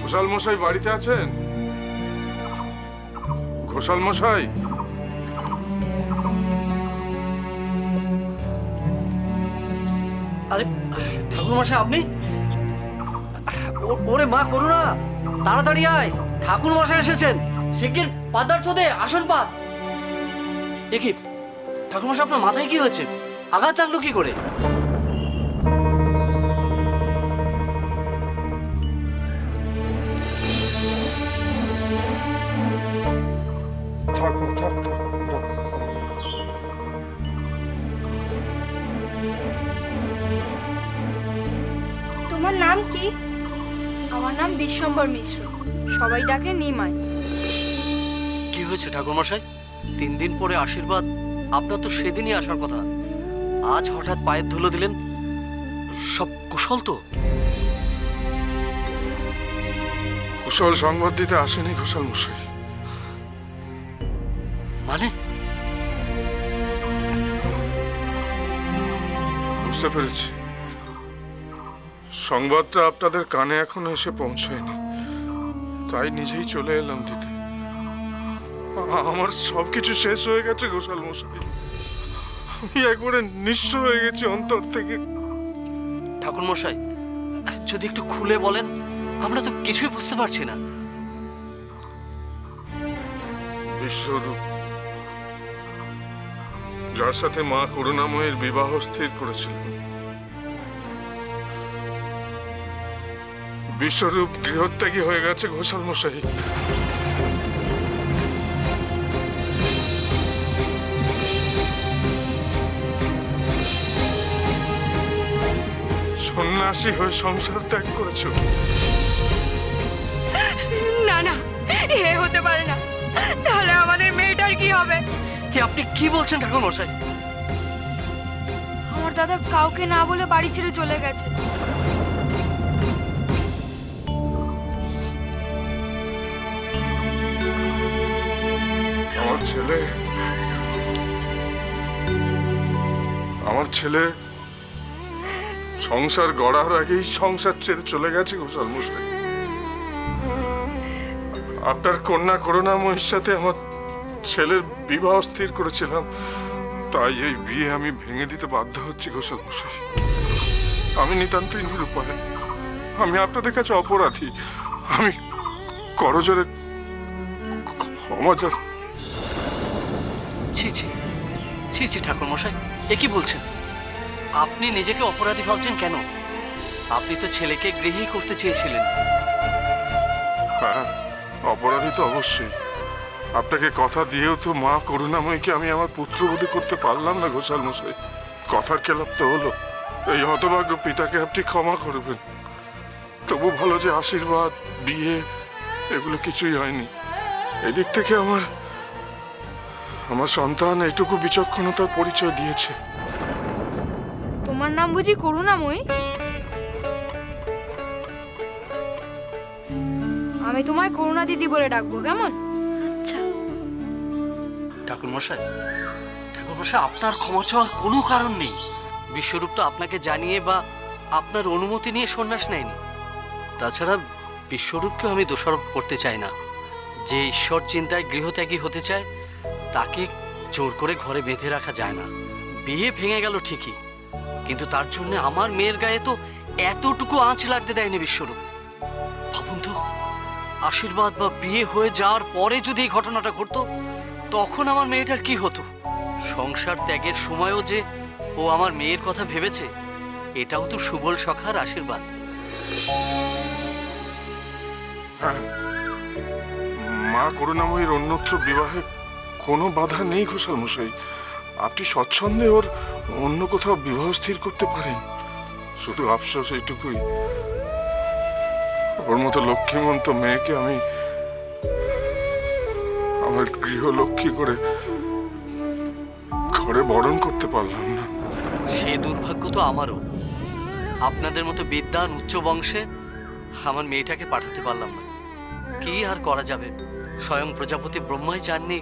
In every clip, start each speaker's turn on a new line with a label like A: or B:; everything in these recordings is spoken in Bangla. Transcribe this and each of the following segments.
A: ঘোষাল মশাই বাড়িতে আছেন? ঘোষাল মশাই,
B: আরে ঠাকুর মশাই আপনি? ওরে মা করুণা, তাড়াতাড়ি আয়, ঠাকুর মশাই এসেছেন। শিগগির পদার্থ দে, আসন পাত। দেখি ঠাকুর মশাই, আপনার মাথায় কি হয়েছে? আঘাত লাগলো কি করে?
A: থাক থাক থাক, থাক।
C: তোমার নাম কি? আমার নাম বিশ্বম্বর মিশ্র, সবাই ডাকে নিমাই।
B: কি হয়েছে ঠাকুর মশাই? 3 দিন পরে আশীর্বাদ, আপনার তো সেদিনই আসার কথা। আজ হঠাৎ পায়ের ধুলো দিলেন। সব কুশল তো?
A: কুশল সংবাদ দিতে আসেনি ঘোষাল মশাই।
B: মানে?
A: বুঝতে পেরেছি, সংবাদটা আপনাদের কানে এখনো এসে পৌঁছায়নি, তাই নিজেই চলে এলাম দিতে। আমার সবকিছু শেষ হয়ে গেছে ঘোষাল মশাই। আমি একবারে নিঃস্ব হয়ে গেছি অন্তর থেকে।
B: ঠাকুর মশাই, যদি একটু খুলে বলেন, আমরা তো কিছুই বুঝতে পারছি না।
A: বিশ্বরূপ, যার সাথে মা করুণাময়ের বিবাহ স্থির করেছিলেন, বিশ্বরূপ গৃহত্যাগী হয়ে গেছে ঘোষাল মশাই। সন্ন্যাসী হয়ে সংসার ত্যাগ করেছ।
C: না না, এ হতে পারে না। তাহলে আমাদের মেয়েটার কি হবে?
B: আপনি কি বলছেন ঠাকুর মশাই?
C: আমার দাদা কাউকে না বলে বাড়ি ছেড়ে চলে গেছে।
A: আমার ছেলে সংসার গড়ার আগেই সংসার ছেড়ে চলে গেছে ঘোষাল মশাই। আপনার কন্যা করুণাময়ীর সাথে আমার ছেলের বিবাহ স্থির করেছিলাম, তাই এই বিয়ে আমি ভেঙে দিতে বাধ্য হচ্ছি ঘোষাল মশাই। আমি নিতান্তই নিরুপায়। আমি আপনাদের কাছে অপরাধী। আমি করজোরে ক্ষমা চাচ্ছি।
B: ছি ছি ছি ছি ঠাকুর মশাই, এ কি বলছেন? আপনি নিজেকে অপরাধী ভাবছেন কেন? আপনি তো ছেলেকে গৃহী করতে চেয়েছিলেন।
A: হ্যাঁ, অপরাধী তো অবশ্যই। আপনাকে কথা দিয়েও তো মা করুণাময়ীকে আমি আমার পুত্রবধূ করতে পারলাম না ঘোষাল মশাই। কথার খেলাপ তো হলো। এই হতভাগ্য পিতাকে আপনি ক্ষমা করবেন। তবু ভালো যে আশীর্বাদ, বিয়ে এগুলো কিছুই হয়নি। এদিক থেকে আমার সন্তান এইটুকু বিচক্ষণতার পরিচয় দিয়েছে।
C: তোমার নাম বুঝি করুণাময়ী? আমি তোমায় করুণা দিদি বলে ডাকবো, কেমন? আচ্ছা।
B: ঠাকুর মশাই, আপনার ক্ষমা চাওয়ার কোনো কারণ নেই। বিশ্বরূপ তো আপনাকে জানিয়ে বা আপনার অনুমতি নিয়ে সন্ন্যাস নেয়নি। তাছাড়া বিশ্বরূপকেও আমি দোষারোপ করতে চাই না। যে ঈশ্বর চিন্তায় গৃহত্যাগী হতে চায়, তাকে জোর করে ঘরে বেঁধে রাখা যায় না। বিয়ে ভেঙে গেল ঠিকই, কিন্তু তার জন্য আমার মেয়ের গায়ে তো এতটুকু আঁচ লাগতে দেয়নি বিশ্বরূপ। ভাবুন তো, আশীর্বাদ বা বিয়ে হয়ে যাওয়ার পরে যদি এই ঘটনাটা ঘটতো, তখন আমার মেয়েটার কি হতো? সংসার ত্যাগের সময়ও যে ও আমার মেয়ের কথা ভেবেছে, এটাও তো সুবল সখার আশীর্বাদ।
A: হ্যাঁ, মা করুণাময়ীর অন্যত্র বিবাহে কোনো বাধা নেই ঘোষাল মশাই। আপনি স্বচ্ছন্দে ওর অন্য কোথাও বিবাহ স্থির করতে পারেন। শুধু আফসোস এইটুকুই, ওর মতো লক্ষ্মীমন্ত মেয়েকে আমি আমার গৃহলক্ষ্মী করে ঘরে বরণ করতে পারলাম না।
B: সে দুর্ভাগ্য তো আমারও। আপনাদের মতো বিদ্বান উচ্চ বংশে আমার মেয়েটাকে পাঠাতে পারলাম না। কি আর করা যাবে? স্বয়ং প্রজাপতি ব্রহ্মাই চাননি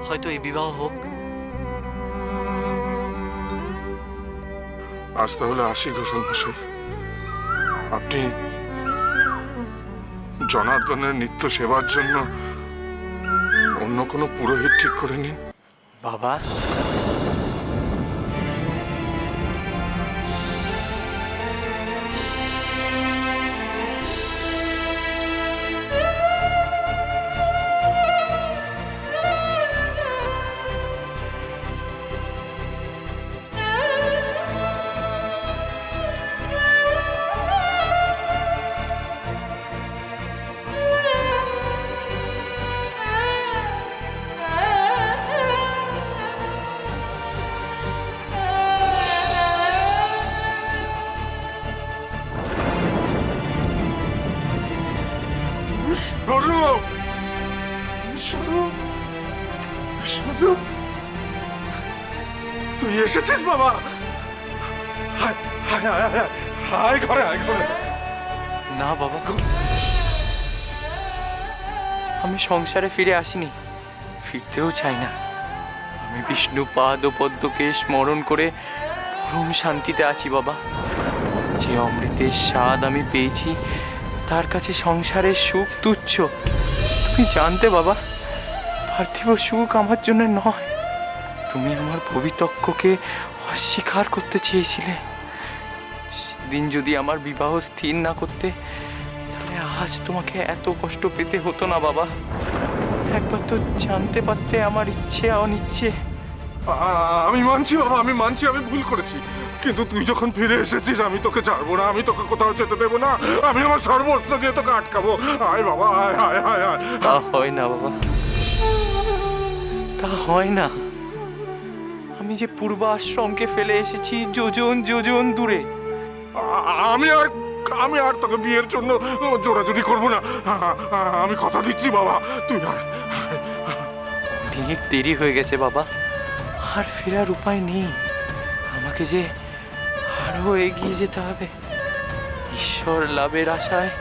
B: হয়তো এই বিবাহ হোক।
A: আজ তাহলে আসি ঘোষাল মশাই। আপনি জনার্দনের নিত্য সেবার জন্য অন্য কোনো পুরোহিত ঠিক করে নিন।
D: বাবা,
A: স্বরূপ, স্বরূপ, স্বরূপ, তুই এসেছিস বাবা? হায় হায় হায় হায়, হায় ঘরে, হায় ঘরে।
D: না বাবা, আমি সংসারে ফিরে আসিনি, ফিরতেও চাই না। আমি বিষ্ণু পাদ ও পদ্মকে স্মরণ করে পরম শান্তিতে আছি বাবা। যে অমৃতের স্বাদ আমি পেয়েছি তার কাছে সংসারের সুখ তুচ্ছ। তুমি জানতে বাবা, পার্থিব সুখ আমার জন্য নয়। তুমি আমার ভবিতক্যকে অস্বীকার করতে চেয়েছিলে। সেদিন যদি আমার বিবাহ স্থির না করতে, তাহলে আজ তোমাকে এত কষ্ট পেতে হতো না বাবা। একবার তো জানতে পারতে আমার ইচ্ছে অনিচ্ছে।
A: আমি মানছি বাবা, আমি মানছি আমি ভুল করেছি, কিন্তু তুই যখন ফিরে এসেছিস আমি তোকে ছাড়বো না, আমি তোকে কোথাও যেতে দেবো না, আমি আমার সর্বস্ব দিয়ে তোকে আটকাবো। আয় বাবা, আয় আয় আয় আয়।
D: তা হয় না বাবা, তা হয় না। আমি যে পূর্ব আশ্রমকে ফেলে এসেছি যোজন যোজন দূরে।
A: আমি আর তোকে বিয়ের জন্য জোড়াজুড়ি করবো না, আমি কথা দিচ্ছি বাবা, তুই আয়।
D: অনেক দেরি হয়ে গেছে বাবা, আর ফেরার উপায় নেই। আমাকে যে আরো এগিয়ে যেতে হবে। ঈশ্বর লাভের আশায়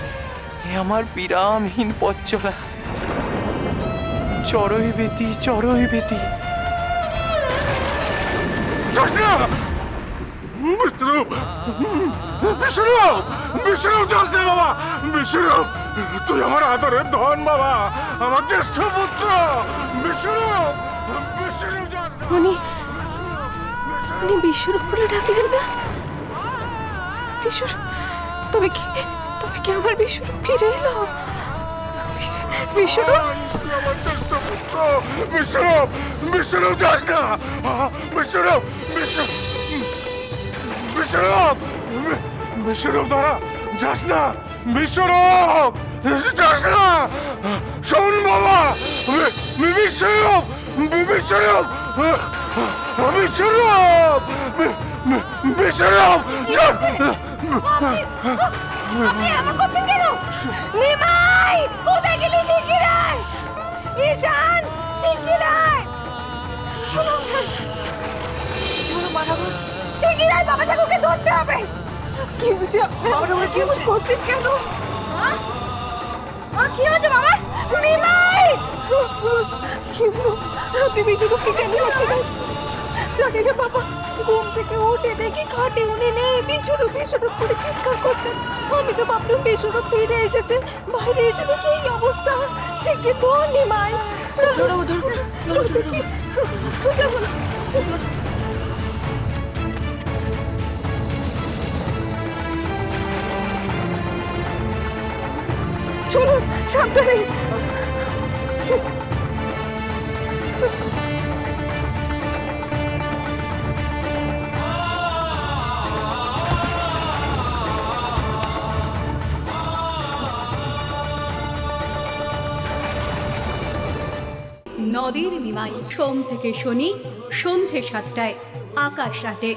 D: এ আমার বিরামহীন পথ চলা। চড়ই বেতি, চড়ই বেতি।
A: যাস না! বিষ্ণুরূপ, বিষ্ণুরূপ, বিষ্ণুরূপ, যাস না বাবা! বিষ্ণুরূপ, তুই আমার আদরের ধন বাবা, আমার জ্যেষ্ঠ পুত্র। বিষ্ণুরূপ, বিষ্ণুরূপ, যাস না!
E: উনি বিশ্বরূপ বলে ডাকলেন না? বিশ্বরূপ, তবে কি আমার বিশ্বরূপ ফিরে এলো? বিশ্বরূপ,
A: তুই আমার জ্যেষ্ঠ পুত্র। বিষ্ণুরূপ, বিষ্ণুরূপ, যাস না! বিষ্ণুরূপ, বিষ্ণুরূপ, বিষ্ণুরূপ, বিষ্ণুরূপ, দাঁড়া, যাস না! বিষ্ণুরূপ, যাস না! শোন বাবা, বিষ্ণুরূপ, বিষ্ণুরূপ, বিষ্ণুরূপ, বিষ্ণুরূপ,
C: আপনি এমন করছেন কেন? নিমাই, কোথায় গেলি? শিগগিরাই ঈশান, শিগগিরাই শোনো মারাবো, শিগগিরাই বাবা ঠাকুরকে ধরতে হবে।
E: কি হচ্ছে আপনার? কি হচ্ছে? করছেন কেন?
C: কি হয়েছে বাবা? নিমাই,
E: কি হলো? আপনি বিশ্বরূপকে কেন করছেন? জানি না বাবা, ঘুম থেকে উঠে দেখি খাটে উনি নেই। বিশ্বরূপ বিশ্বরূপ করে চিৎকার করছেন। আমি তো ভাবলাম বিশ্বরূপ ফিরে এসেছে। বাইরে এসে দেখি এই অবস্থা। সে কি ধনী মাই। চলুন সাবধানে।
F: নদীর নিমাই, সোম থেকে শনি সন্ধে 7টায়, আকাশ 8-এ।